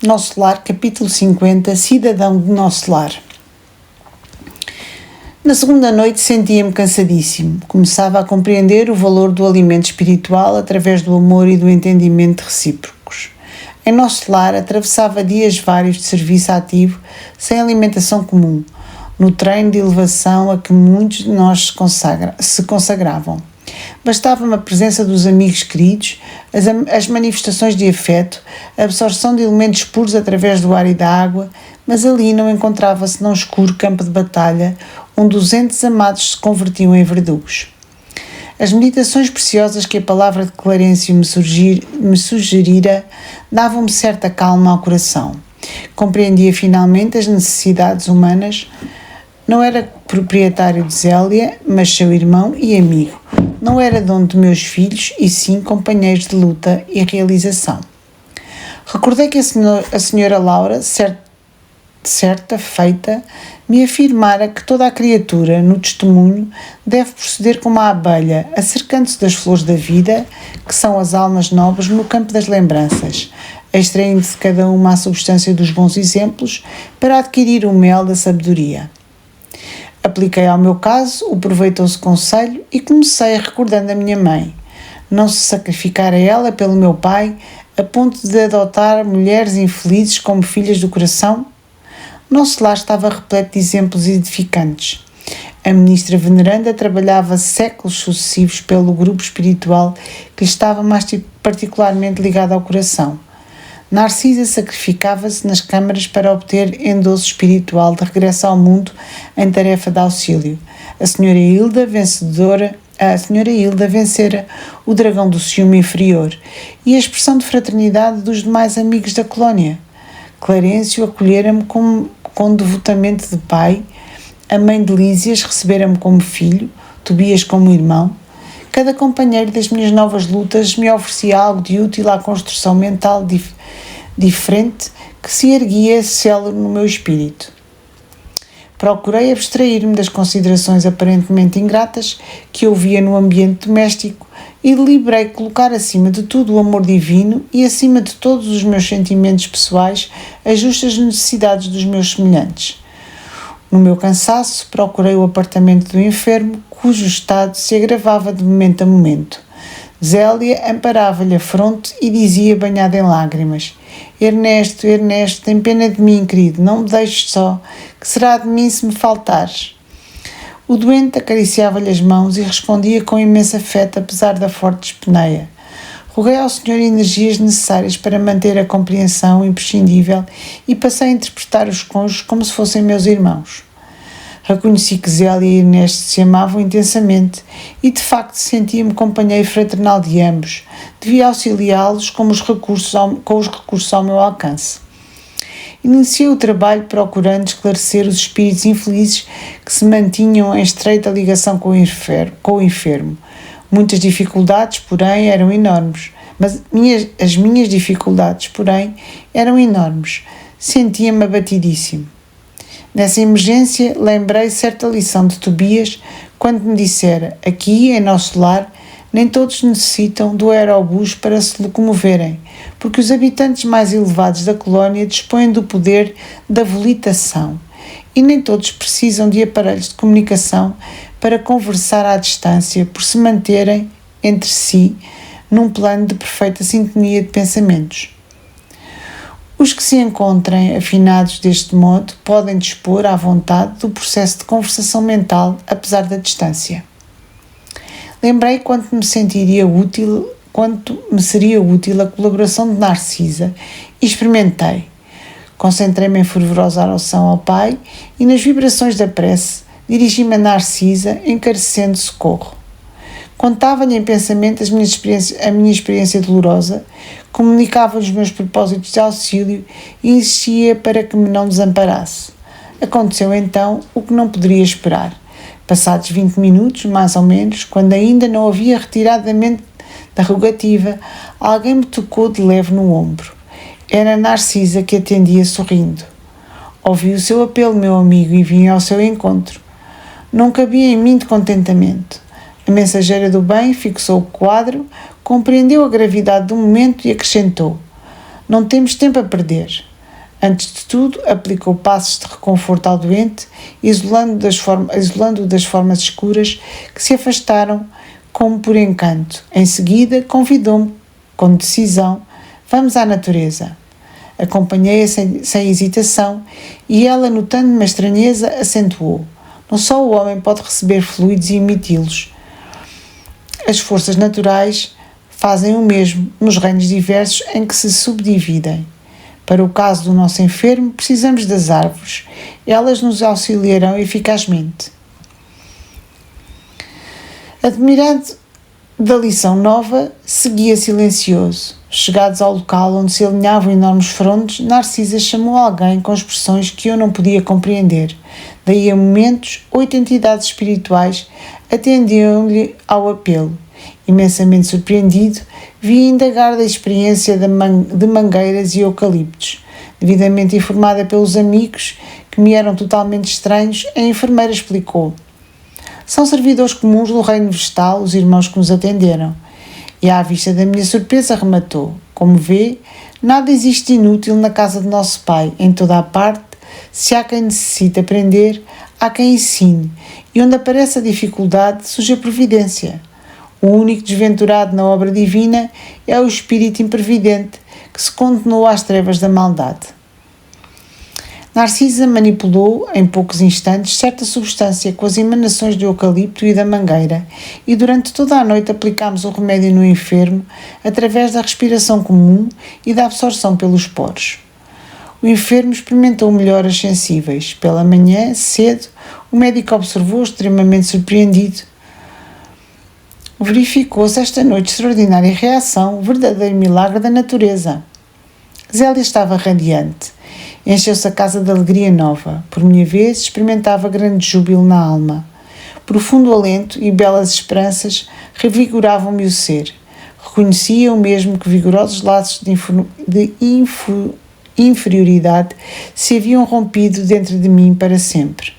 Nosso Lar, capítulo 50, Cidadão de Nosso Lar. Na segunda noite sentia-me cansadíssimo. Começava a compreender o valor do alimento espiritual através do amor e do entendimento recíprocos. Em Nosso Lar atravessava dias vários de serviço ativo, sem alimentação comum, no treino de elevação a que muitos de nós se consagravam. Bastava-me a presença dos amigos queridos, as manifestações de afeto, a absorção de elementos puros através do ar e da água, mas ali não encontrava-se num escuro campo de batalha, onde os entes amados se convertiam em verdugos. As meditações preciosas que a palavra de Clarencio me sugerira davam-me certa calma ao coração. Compreendia finalmente as necessidades humanas. Não era proprietário de Zélia, mas seu irmão e amigo. Não era dono de meus filhos, e sim companheiros de luta e realização. Recordei que a senhora Laura, certa feita, me afirmara que toda a criatura, no testemunho, deve proceder como a abelha, acercando-se das flores da vida, que são as almas nobres, no campo das lembranças, extraindo de cada uma a substância dos bons exemplos para adquirir o mel da sabedoria. Apliquei ao meu caso o proveitoso conselho e comecei recordando a minha mãe. Não se sacrificara ela pelo meu pai, a ponto de adotar mulheres infelizes como filhas do coração? Nosso lar estava repleto de exemplos edificantes. A ministra veneranda trabalhava séculos sucessivos pelo grupo espiritual que lhe estava mais particularmente ligado ao coração. Narcisa sacrificava-se nas câmaras para obter endosso espiritual de regresso ao mundo em tarefa de auxílio. A senhora Hilda vencera o dragão do ciúme inferior e a expressão de fraternidade dos demais amigos da colónia. Clarencio acolhera-me com devotamento de pai, a mãe de Lísias recebera-me como filho, Tobias como irmão. Cada companheiro das minhas novas lutas me oferecia algo de útil à construção mental diferente que se erguia célere no meu espírito. Procurei abstrair-me das considerações aparentemente ingratas que ouvia no ambiente doméstico e deliberei colocar acima de tudo o amor divino e acima de todos os meus sentimentos pessoais as justas necessidades dos meus semelhantes. No meu cansaço, procurei o apartamento do enfermo, cujo estado se agravava de momento a momento. Zélia amparava-lhe a fronte e dizia, banhada em lágrimas: Ernesto, tem pena de mim, querido, não me deixes só, que será de mim se me faltares. O doente acariciava-lhe as mãos e respondia com imenso afeto, apesar da forte dispneia. Roguei ao Senhor energias necessárias para manter a compreensão imprescindível e passei a interpretar os cônjuges como se fossem meus irmãos. Reconheci que Zélia e Ernesto se amavam intensamente e, de facto, sentia-me companheiro fraternal de ambos. Devia auxiliá-los com os recursos ao meu alcance. Iniciei o trabalho procurando esclarecer os espíritos infelizes que se mantinham em estreita ligação com o enfermo. Muitas dificuldades, porém, eram enormes. As minhas dificuldades, porém, eram enormes. Sentia-me abatidíssimo. Nessa emergência, lembrei certa lição de Tobias quando me dissera: aqui, em Nosso Lar, nem todos necessitam do aerobus para se locomoverem, porque os habitantes mais elevados da colónia dispõem do poder da volitação, e nem todos precisam de aparelhos de comunicação para conversar à distância, por se manterem entre si num plano de perfeita sintonia de pensamentos. Os que se encontrem afinados deste modo podem dispor à vontade do processo de conversação mental, apesar da distância. Lembrei quanto me seria útil a colaboração de Narcisa e experimentei. Concentrei-me em fervorosa oração ao Pai e nas vibrações da prece dirigi-me a Narcisa encarecendo socorro. Contava-lhe em pensamento a minha experiência dolorosa, comunicava-lhe os meus propósitos de auxílio e insistia para que me não desamparasse. Aconteceu então o que não poderia esperar. Passados 20 minutos, mais ou menos, quando ainda não havia retirado da mente da rogativa, alguém me tocou de leve no ombro. Era Narcisa que atendia sorrindo. Ouvi o seu apelo, meu amigo, e vim ao seu encontro. Não cabia em mim de contentamento. A mensageira do bem fixou o quadro, compreendeu a gravidade do momento e acrescentou: Não temos tempo a perder. Antes de tudo, aplicou passos de reconforto ao doente, isolando-o das formas escuras que se afastaram como por encanto. Em seguida, convidou-me, com decisão: vamos à natureza. Acompanhei-a sem hesitação e ela, notando uma estranheza, acentuou: não só o homem pode receber fluidos e emiti-los. As forças naturais fazem o mesmo nos reinos diversos em que se subdividem. Para o caso do nosso enfermo, precisamos das árvores. Elas nos auxiliarão eficazmente. Admirado da lição nova, seguia silencioso. Chegados ao local onde se alinhavam enormes frondes, Narcisa chamou alguém com expressões que eu não podia compreender. Daí a momentos, 8 entidades espirituais atendiam-lhe ao apelo. Imensamente surpreendido, vi indagar da experiência de mangueiras e eucaliptos. Devidamente informada pelos amigos, que me eram totalmente estranhos, a enfermeira explicou: são servidores comuns do reino vegetal os irmãos que nos atenderam. E à vista da minha surpresa rematou: como vê, nada existe inútil na casa de nosso Pai. Em toda a parte, se há quem necessite aprender, há quem ensine, e onde aparece a dificuldade, surge a providência. O único desventurado na obra divina é o espírito imprevidente, que se condenou às trevas da maldade. Narcisa manipulou, em poucos instantes, certa substância com as emanações do eucalipto e da mangueira, e durante toda a noite aplicámos o remédio no enfermo, através da respiração comum e da absorção pelos poros. O enfermo experimentou melhoras sensíveis. Pela manhã, cedo, o médico observou, extremamente surpreendido: verificou-se esta noite extraordinária reação, verdadeiro milagre da natureza. Zélia estava radiante. Encheu-se a casa de alegria nova. Por minha vez, experimentava grande júbilo na alma. Profundo alento e belas esperanças revigoravam-me o ser. Reconhecia o mesmo que vigorosos laços de inferioridade se haviam rompido dentro de mim para sempre.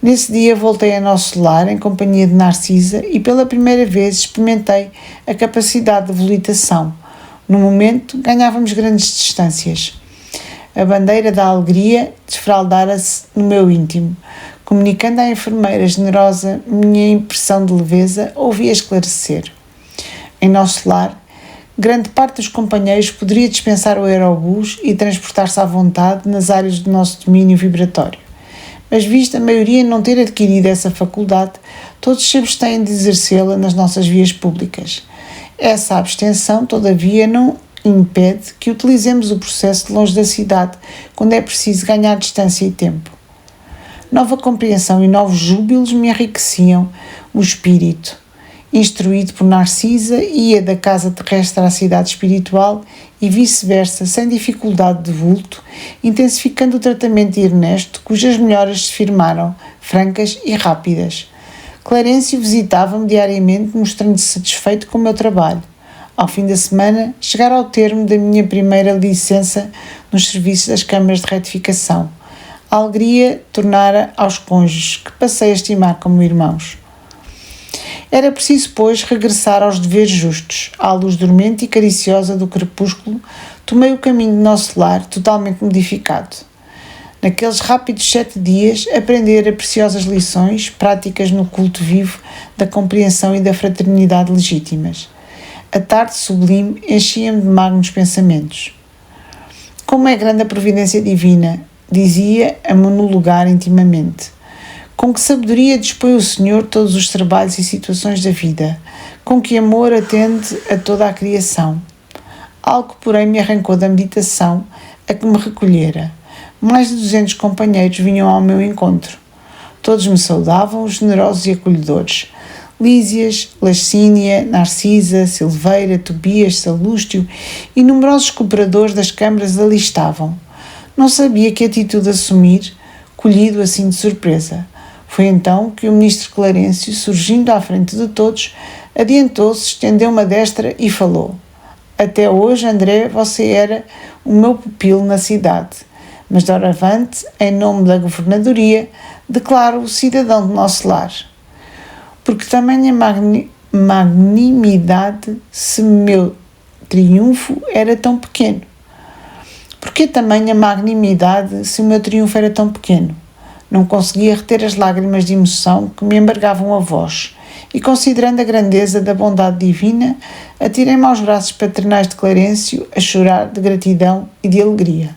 Nesse dia voltei a nosso lar em companhia de Narcisa e pela primeira vez experimentei a capacidade de volitação. No momento, ganhávamos grandes distâncias. A bandeira da alegria desfraldara-se no meu íntimo. Comunicando à enfermeira generosa minha impressão de leveza, ouvi-a esclarecer. Em nosso lar, grande parte dos companheiros poderia dispensar o aerobus e transportar-se à vontade nas áreas do nosso domínio vibratório. Mas, vista a maioria não ter adquirido essa faculdade, todos se abstêm de exercê-la nas nossas vias públicas. Essa abstenção, todavia, não impede que utilizemos o processo de longe da cidade, quando é preciso ganhar distância e tempo. Nova compreensão e novos júbilos me enriqueciam o espírito. Instruído por Narcisa, ia da casa terrestre à cidade espiritual e vice-versa, sem dificuldade de vulto, intensificando o tratamento de Ernesto, cujas melhoras se firmaram, francas e rápidas. Clarencio visitava-me diariamente, mostrando-se satisfeito com o meu trabalho. Ao fim da semana, chegara ao termo da minha primeira licença nos serviços das câmaras de retificação. A alegria tornara aos cônjuges, que passei a estimar como irmãos. Era preciso, pois, regressar aos deveres justos. À luz dormente e cariciosa do crepúsculo, tomei o caminho de nosso lar, totalmente modificado. Naqueles rápidos 7 dias, aprender a preciosas lições, práticas no culto vivo da compreensão e da fraternidade legítimas. A tarde sublime enchia-me de magnos pensamentos. Como é grande a providência divina, dizia a monologar intimamente. Com que sabedoria dispõe o Senhor todos os trabalhos e situações da vida, com que amor atende a toda a criação. Algo, porém, me arrancou da meditação a que me recolhera. Mais de 200 companheiros vinham ao meu encontro. Todos me saudavam, generosos e acolhedores. Lísias, Lascínia, Narcisa, Silveira, Tobias, Salústio e numerosos cooperadores das câmaras ali estavam. Não sabia que atitude assumir, colhido assim de surpresa. Foi então que o ministro Clarencio, surgindo à frente de todos, adiantou-se, estendeu uma destra e falou: até hoje, André, você era o meu pupilo na cidade, mas de doravante, em nome da governadoria, declaro-o cidadão do nosso lar. Porque tamanha magnanimidade, se meu triunfo era tão pequeno. Por que tamanha magnanimidade se o meu triunfo era tão pequeno? Não conseguia reter as lágrimas de emoção que me embargavam a voz, e considerando a grandeza da bondade divina, atirei-me aos braços paternais de Clarencio a chorar de gratidão e de alegria.